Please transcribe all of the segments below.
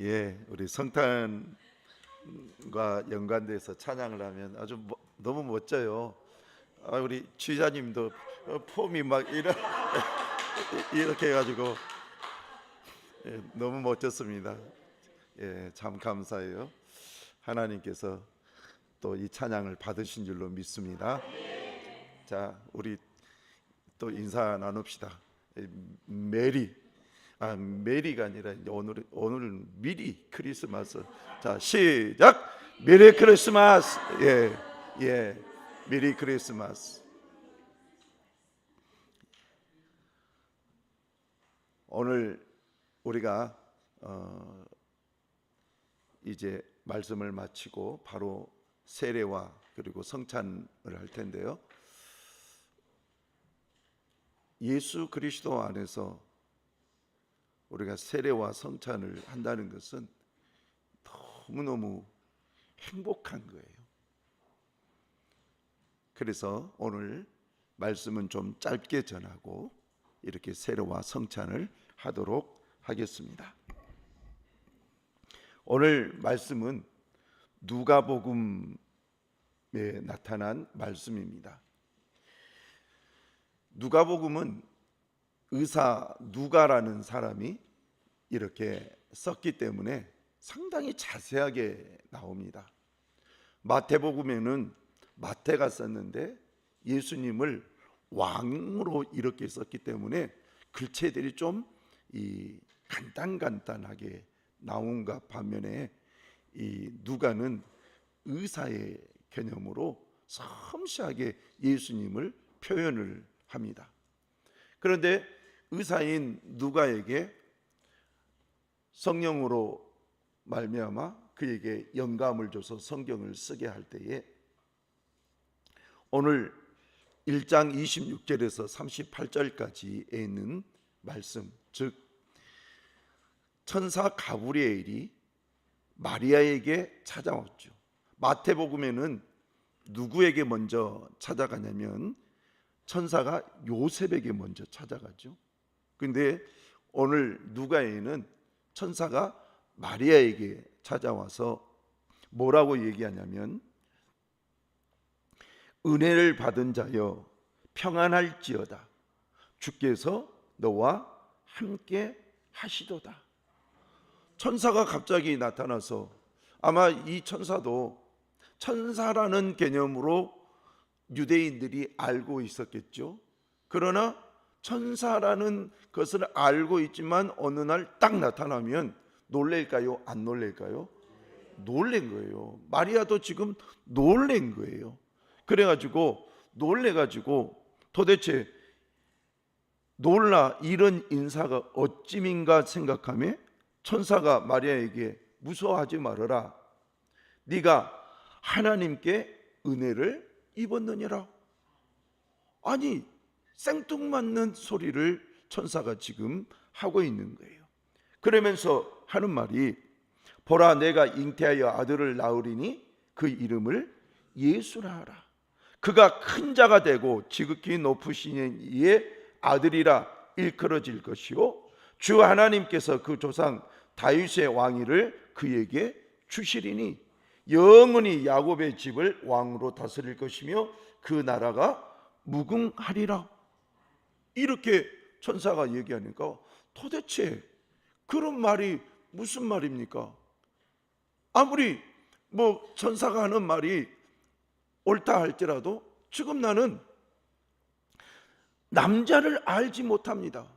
예, 우리 성탄과 연관돼서 찬양을 하면 아주 너무 멋져요. 우리 취자님도 폼이 막 이렇게 해가지고 너무 멋졌습니다. 예, 참 감사해요. 하나님께서 또 이 찬양을 받으신 줄로 믿습니다. 자, 우리 또 인사 나눕시다. 메리가 아니라 오늘 미리 크리스마스. 자, 시작. 메리 크리스마스. 예, 메리 크리스마스. 오늘 우리가 이제 말씀을 마치고 바로 세례와 그리고 성찬을 할 텐데요. 예수 그리스도 안에서 우리가 세례와 성찬을 한다는 것은 너무너무 행복한 거예요. 그래서 오늘 말씀은 좀 짧게 전하고 이렇게 세례와 성찬을 하도록 하겠습니다. 오늘 말씀은 누가복음에 나타난 말씀입니다. 누가복음은 의사 누가라는 사람이 이렇게 썼기 때문에 상당히 자세하게 나옵니다. 마태복음에는 마태가 썼는데 예수님을 왕으로 이렇게 썼기 때문에 글체들이 좀 간단하게 나온가 반면에 이 누가는 의사의 개념으로 섬세하게 예수님을 표현을 합니다. 그런데 의사인 누가에게 성령으로 말미암아 그에게 영감을 줘서 성경을 쓰게 할 때에 오늘 1장 26절에서 38절까지에 있는 말씀, 즉 천사 가브리엘이 마리아에게 찾아왔죠. 마태복음에는 누구에게 먼저 찾아가냐면 천사가 요셉에게 먼저 찾아가죠. 근데 오늘 누가에는 천사가 마리아에게 찾아와서 뭐라고 얘기하냐면 은혜를 받은 자여 평안할지어다 주께서 너와 함께 하시도다. 천사가 갑자기 나타나서 아마 이 천사도 천사라는 개념으로 유대인들이 알고 있었겠죠. 그러나 천사라는 것을 알고 있지만 어느 날 딱 나타나면 놀랄까요? 안 놀랄까요? 놀란 거예요. 마리아도 지금 놀란 거예요. 그래가지고 놀래가지고 도대체 놀라 이런 인사가 어찌민가 생각하며 천사가 마리아에게 무서워하지 말아라. 네가 하나님께 은혜를 입었느니라. 아니 생뚱맞는 소리를 천사가 지금 하고 있는 거예요. 그러면서 하는 말이 보라 내가 잉태하여 아들을 낳으리니 그 이름을 예수라 하라. 그가 큰 자가 되고 지극히 높으신 이의 아들이라 일컬어질 것이요 주 하나님께서 그 조상 다윗의 왕위를 그에게 주시리니 영원히 야곱의 집을 왕으로 다스릴 것이며 그 나라가 무궁하리라. 이렇게 천사가 얘기하니까 도대체 그런 말이 무슨 말입니까? 아무리 천사가 하는 말이 옳다 할지라도 지금 나는 남자를 알지 못합니다.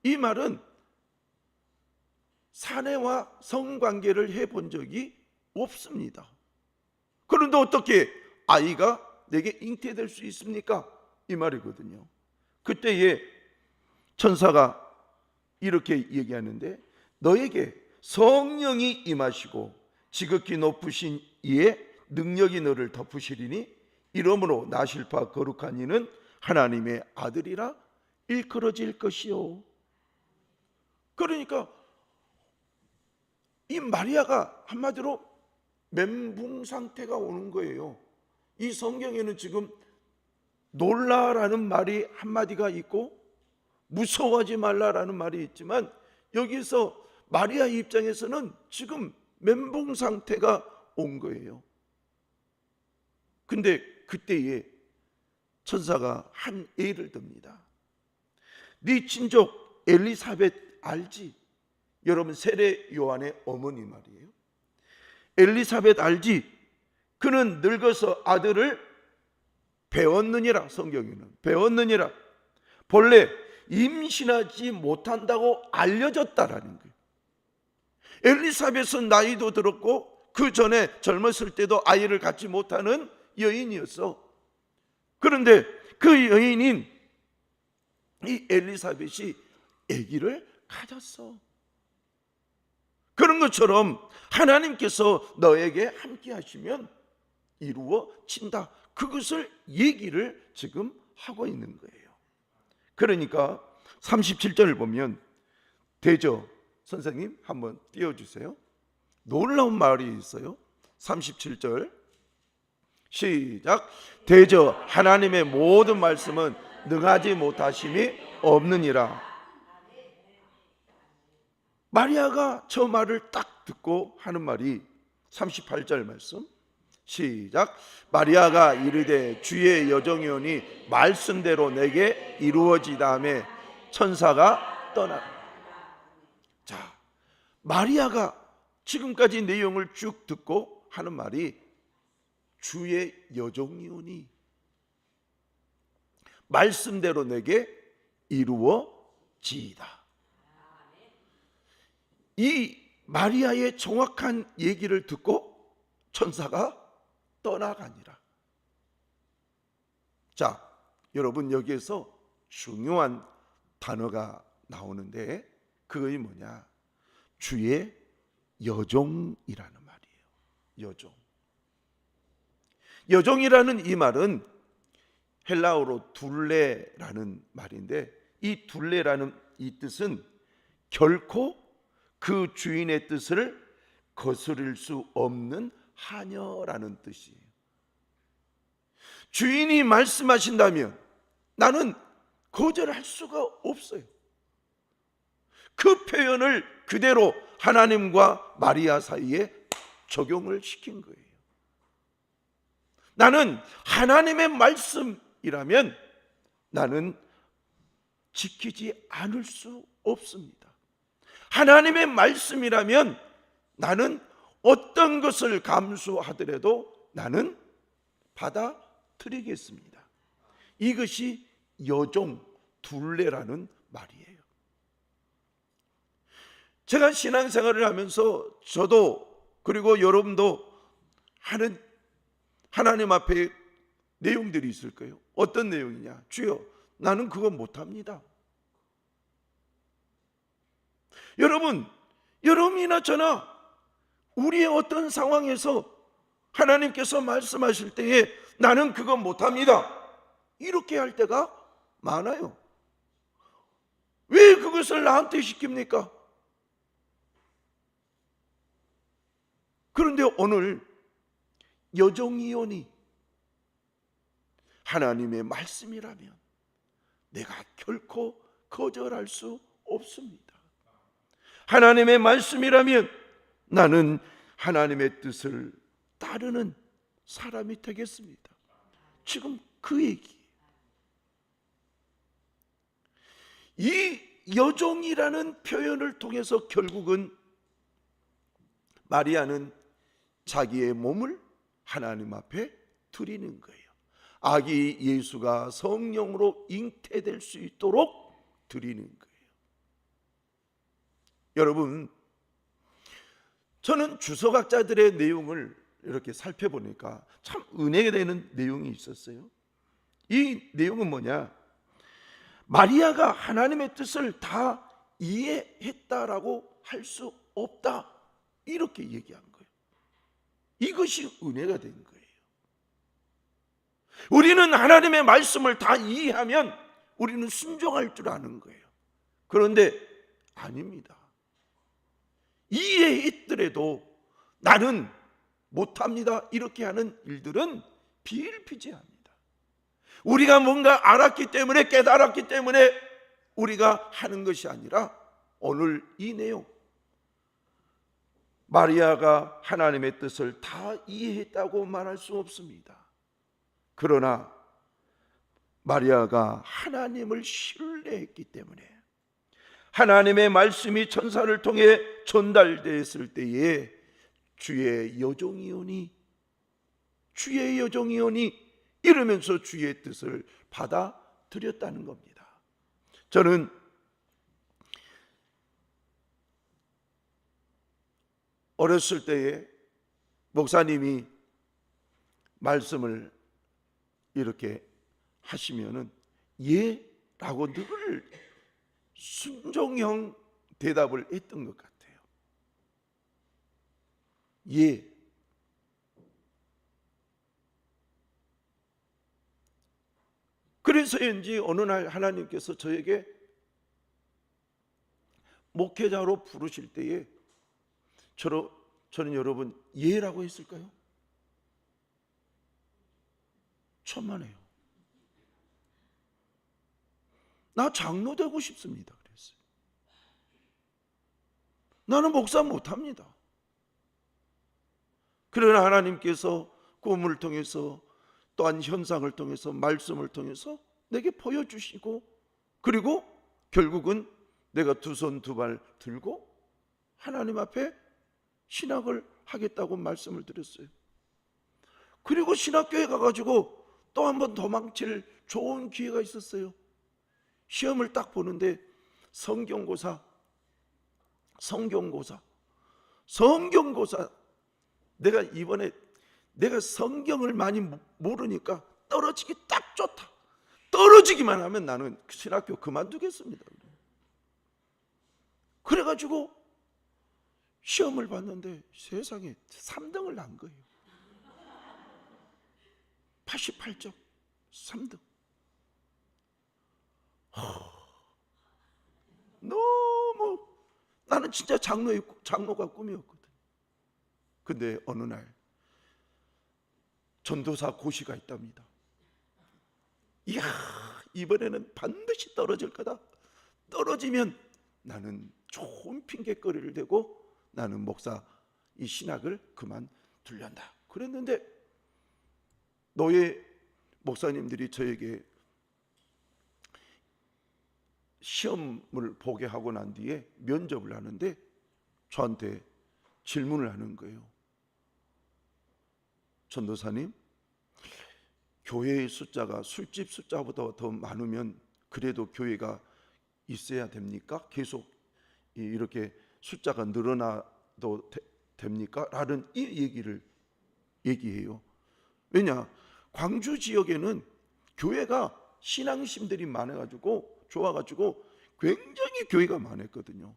이 말은 사내와 성관계를 해본 적이 없습니다. 그런데 어떻게 아이가 내게 잉태될 수 있습니까? 이 말이거든요. 그때에 천사가 이렇게 얘기하는데 너에게 성령이 임하시고 지극히 높으신 이의 능력이 너를 덮으시리니 이러므로 나실파 거룩한 이는 하나님의 아들이라 일컬어질 것이요. 그러니까 이 마리아가 한마디로 멘붕 상태가 오는 거예요. 이 성경에는 지금 놀라라는 말이 한마디가 있고 무서워하지 말라라는 말이 있지만 여기서 마리아 입장에서는 지금 멘붕 상태가 온 거예요. 근데 그때에 천사가 한 예를 듭니다. 네 친족 엘리사벳 알지? 여러분 세례 요한의 어머니 말이에요. 엘리사벳 알지? 그는 늙어서 아들을 배웠느니라. 성경에는 배웠느니라. 본래 임신하지 못한다고 알려졌다라는 거예요. 엘리사벳은 나이도 들었고 그 전에 젊었을 때도 아이를 갖지 못하는 여인이었어. 그런데 그 여인인 이 엘리사벳이 아기를 가졌어. 그런 것처럼 하나님께서 너에게 함께 하시면 이루어진다. 그것을 얘기를 지금 하고 있는 거예요. 그러니까 37절을 보면 되죠. 선생님 한번 띄워주세요. 놀라운 말이 있어요. 37절 시작. 되죠. 하나님의 모든 말씀은 능하지 못하심이 없느니라. 마리아가 저 말을 딱 듣고 하는 말이 38절 말씀 시작. 마리아가 이르되 주의 여정이오니 말씀대로 내게 이루어지다며 천사가 떠나. 자, 마리아가 지금까지 내용을 쭉 듣고 하는 말이 주의 여종이오니 말씀대로 내게 이루어지이다. 이 마리아의 정확한 얘기를 듣고 천사가 떠나가니라. 자, 여러분 여기에서 중요한 단어가 나오는데 그것이 뭐냐? 주의 여종이라는 말이에요. 여종. 여종이라는 이 말은 헬라어로 둘레라는 말인데 이 둘레라는 이 뜻은 결코 그 주인의 뜻을 거스릴 수 없는 하녀라는 뜻이에요. 주인이 말씀하신다면 나는 거절할 수가 없어요. 그 표현을 그대로 하나님과 마리아 사이에 적용을 시킨 거예요. 나는 하나님의 말씀이라면 나는 지키지 않을 수 없습니다. 하나님의 말씀이라면 나는 어떤 것을 감수하더라도 나는 받아들이겠습니다. 이것이 여종 둘레라는 말이에요. 제가 신앙생활을 하면서 저도 그리고 여러분도 하는 하나님 앞에 내용들이 있을 거예요. 어떤 내용이냐? 주여, 나는 그거 못합니다. 여러분이나 저나 우리의 어떤 상황에서 하나님께서 말씀하실 때에 나는 그거 못합니다, 이렇게 할 때가 많아요. 왜 그것을 나한테 시킵니까? 그런데 오늘 여종이오니 하나님의 말씀이라면 내가 결코 거절할 수 없습니다. 하나님의 말씀이라면 나는 하나님의 뜻을 따르는 사람이 되겠습니다. 지금 그 얘기. 이 여종이라는 표현을 통해서 결국은 마리아는 자기의 몸을 하나님 앞에 드리는 거예요. 아기 예수가 성령으로 잉태될 수 있도록 드리는 거예요. 여러분, 저는 주석학자들의 내용을 이렇게 살펴보니까 참 은혜가 되는 내용이 있었어요. 이 내용은 뭐냐? 마리아가 하나님의 뜻을 다 이해했다라고 할 수 없다, 이렇게 얘기한 거예요. 이것이 은혜가 된 거예요. 우리는 하나님의 말씀을 다 이해하면 우리는 순종할 줄 아는 거예요. 그런데 아닙니다. 이해했더라도 나는 못합니다, 이렇게 하는 일들은 비일비재합니다. 우리가 뭔가 알았기 때문에, 깨달았기 때문에 우리가 하는 것이 아니라 오늘 이 내용, 마리아가 하나님의 뜻을 다 이해했다고 말할 수 없습니다. 그러나 마리아가 하나님을 신뢰했기 때문에 하나님의 말씀이 천사를 통해 전달되었을 때에 주의 여종이오니 이러면서 주의 뜻을 받아들였다는 겁니다. 저는 어렸을 때에 목사님이 말씀을 이렇게 하시면은 예라고 늘 순종형 대답을 했던 것 같아요. 예. 그래서인지 어느 날 하나님께서 저에게 목회자로 부르실 때에 저는 여러분 예라고 했을까요? 천만에요. 나 장로 되고 싶습니다. 그랬어요. 나는 목사 못합니다. 그러나 하나님께서 꿈을 통해서 또한 현상을 통해서 말씀을 통해서 내게 보여주시고 그리고 결국은 내가 두 손 두 발 들고 하나님 앞에 신학을 하겠다고 말씀을 드렸어요. 그리고 신학교에 가가지고 또 한 번 도망칠 좋은 기회가 있었어요. 시험을 딱 보는데 성경고사 내가 이번에 내가 성경을 많이 모르니까 떨어지기 딱 좋다. 떨어지기만 하면 나는 신학교 그만두겠습니다. 그래가지고 시험을 봤는데 세상에 3등을 난 거예요. 88점 3등. 너무 나는 진짜 장로가 꿈이었거든. 근데 어느 날 전도사 고시가 있답니다. 이야, 이번에는 반드시 떨어질 거다. 떨어지면 나는 좋은 핑계거리를 대고 나는 목사 이 신학을 그만둘란다. 그랬는데 노예 목사님들이 저에게 시험을 보게 하고 난 뒤에 면접을 하는데 저한테 질문을 하는 거예요. 전도사님, 교회의 숫자가 술집 숫자보다 더 많으면 그래도 교회가 있어야 됩니까? 계속 이렇게 숫자가 늘어나도 됩니까? 라는 이 얘기를 얘기해요. 왜냐? 광주 지역에는 교회가 신앙심들이 많아가지고 좋아가지고 굉장히 교회가 많았거든요.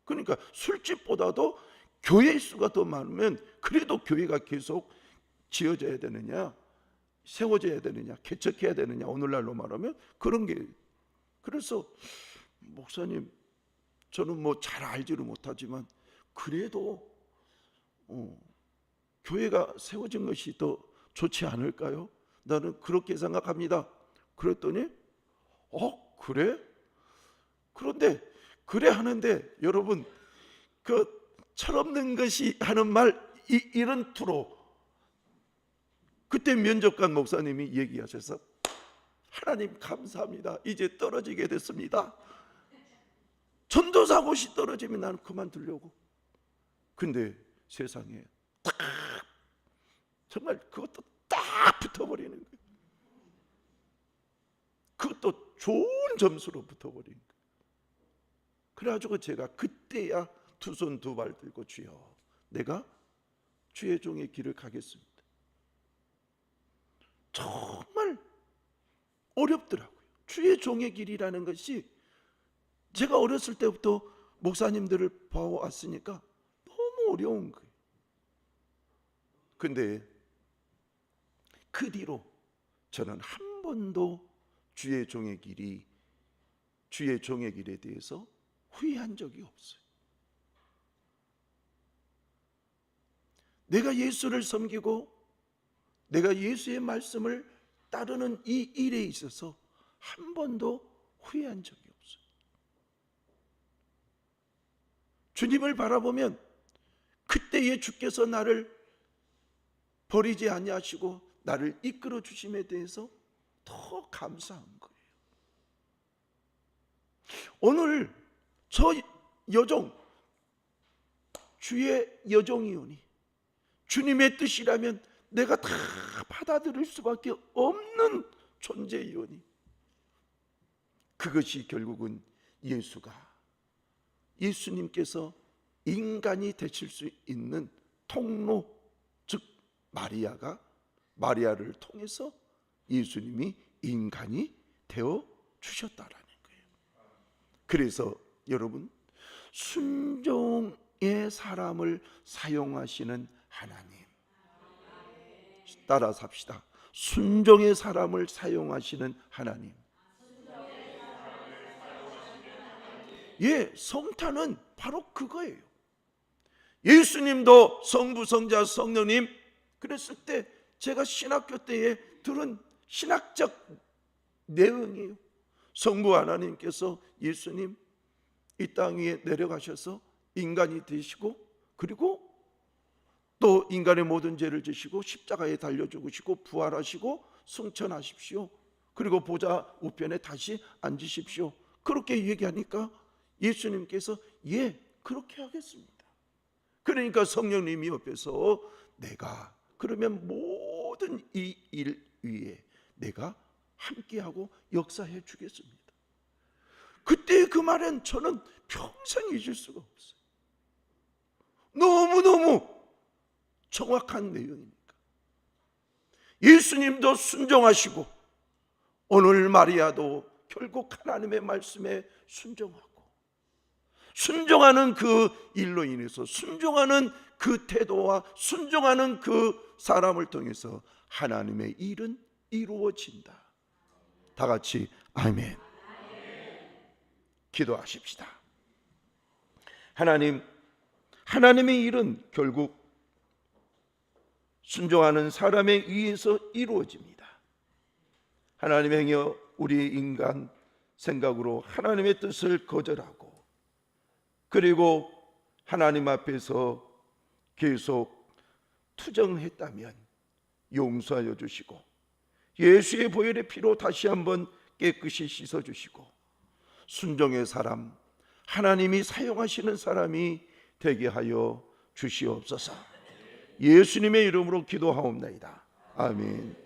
그러니까 술집보다도 교회 수가 더 많으면 그래도 교회가 계속 지어져야 되느냐, 세워져야 되느냐, 개척해야 되느냐, 오늘날로 말하면 그런 게. 그래서 목사님, 저는 뭐 잘 알지를 못하지만 그래도 교회가 세워진 것이 더 좋지 않을까요? 나는 그렇게 생각합니다. 그랬더니 그래? 그런데 그래 하는데 여러분 그 철없는 것이 하는 말 이런 투로 그때 면접관 목사님이 얘기하셔서 하나님 감사합니다. 이제 떨어지게 됐습니다. 전도사 고시 떨어지면 나는 그만두려고. 근데 세상에 딱 정말 그것도 딱 붙어버리는 거예요. 그것도 좋은 점수로 붙어버리는 거예요. 그래가지고 제가 그때야 두 손 두 발 들고 주여 내가 주의 종의 길을 가겠습니다. 정말 어렵더라고요. 주의 종의 길이라는 것이 제가 어렸을 때부터 목사님들을 봐왔으니까 너무 어려운 거예요. 근데 그 뒤로 저는 한 번도 주의 종의 길에 대해서 후회한 적이 없어요. 내가 예수를 섬기고 내가 예수의 말씀을 따르는 이 일에 있어서 한 번도 후회한 적이 없어요. 주님을 바라보면 그때에 주께서 나를 버리지 아니하시고 나를 이끌어 주심에 대해서 더 감사한 거예요. 오늘 저 여종, 주의 여종이오니 주님의 뜻이라면 내가 다 받아들일 수밖에 없는 존재이오니, 그것이 결국은 예수님께서 인간이 되실 수 있는 통로, 즉 마리아를 통해서 예수님이 인간이 되어 주셨다라는 거예요. 그래서 여러분, 순종의 사람을 사용하시는 하나님, 따라서 합시다. 순종의 사람을 사용하시는 하나님. 예, 성탄은 바로 그거예요. 예수님도 성부, 성자, 성령님 그랬을 때 제가 신학교 때에 들은 신학적 내용이에요. 성부 하나님께서 예수님 이 땅 위에 내려가셔서 인간이 되시고, 그리고 또 인간의 모든 죄를 지시고 십자가에 달려 죽으시고 부활하시고 승천하십시오. 그리고 보좌 우편에 다시 앉으십시오. 그렇게 얘기하니까 예수님께서 예, 그렇게 하겠습니다. 그러니까 성령님이 옆에서 내가 그러면 모든 이 일 위에 내가 함께하고 역사해 주겠습니다. 그때 그 말은 저는 평생 잊을 수가 없어요. 너무너무 정확한 내용이니까. 예수님도 순종하시고 오늘 마리아도 결국 하나님의 말씀에 순종하는 그 일로 인해서, 순종하는 그 태도와 순종하는 그 사람을 통해서 하나님의 일은 이루어진다. 다 같이 아멘. 기도하십시다. 하나님의 일은 결국 순종하는 사람에 의해서 이루어집니다. 하나님의 행여 우리 인간 생각으로 하나님의 뜻을 거절하고, 그리고 하나님 앞에서 계속 투정했다면 용서하여 주시고 예수의 보혈의 피로 다시 한번 깨끗이 씻어주시고 순종의 사람, 하나님이 사용하시는 사람이 되게 하여 주시옵소서. 예수님의 이름으로 기도하옵나이다. 아멘.